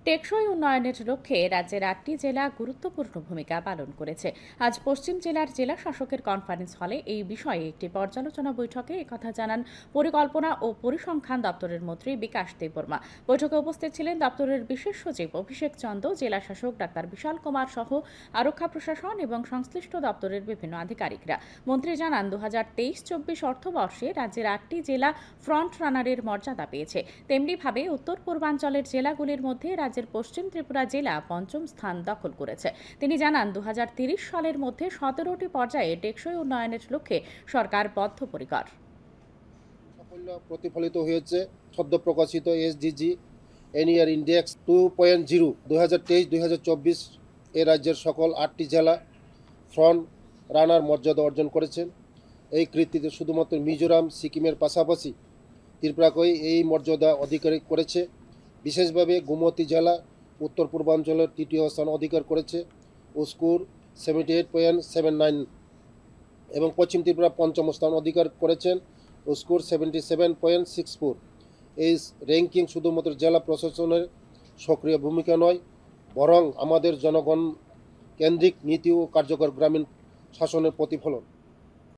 টেকসই উন্নয়নের লক্ষ্যে রাজ্যের ৮টি জেলা গুরুত্বপূর্ণ ভূমিকা পালন করেছে। আজ পশ্চিম জেলার জেলা শাসকের কনফারেন্স হলে এই বিষয়ে একটি পর্যালোচনা বৈঠকে একথা জানান পরিকল্পনা ও পরিসংখ্যান দপ্তরের মন্ত্রী বিকাশ দেববর্মা। বৈঠকে উপস্থিত ছিলেন দপ্তরের বিশেষ সচিব অভিষেক চন্দ, জেলা শাসক ডাক্তার বিশাল কুমার সহ আরক্ষা প্রশাসন এবং সংশ্লিষ্ট দপ্তরের বিভিন্ন আধিকারিকরা। মন্ত্রী জানান, 2023-24 অর্থবর্ষে রাজ্যের ৮টি জেলা ফ্রন্ট রানারের মর্যাদা পেয়েছে। তেমনিভাবে উত্তর পূর্বাঞ্চলের জেলাগুলির মধ্যে রাজ্যের পশ্চিম ত্রিপুরা জেলা পঞ্চম স্থান দখল করেছে। তিনি জানান, 2030 সালের মধ্যে 17টি পর্যায়ে টেকসই উন্নয়নের লক্ষ্যে সরকার বদ্ধপরিকর। সাফল্য প্রতিফলিত হয়েছে সদ্য প্রকাশিত এসডিজি এনইআর ইন্ডেক্স 2.0 2023-2024 এ রাজ্যের সকল 8টি জেলা ফ্রন্ট রানার মর্যাদা অর্জন করেছেন। এই কৃতিত্বে শুধুমাত্র মিজোরাম, সিকিমের পাশাপাশি ত্রিপুরাকেই এই মর্যাদা অধিকার করেছে। বিশেষভাবে গোমতী জেলা উত্তর পূর্বাঞ্চলের তৃতীয় স্থান অধিকার করেছে স্কোর 78.79 এবং পশ্চিম ত্রিপুরা পঞ্চম স্থান অধিকার করেছেন স্কোর 77.64। এই র্যাঙ্কিং শুধুমাত্র জেলা প্রশাসনের সক্রিয় ভূমিকা নয়, বরং আমাদের জনগণ কেন্দ্রিক নীতি ও কার্যকর গ্রামীণ শাসনের প্রতিফলন।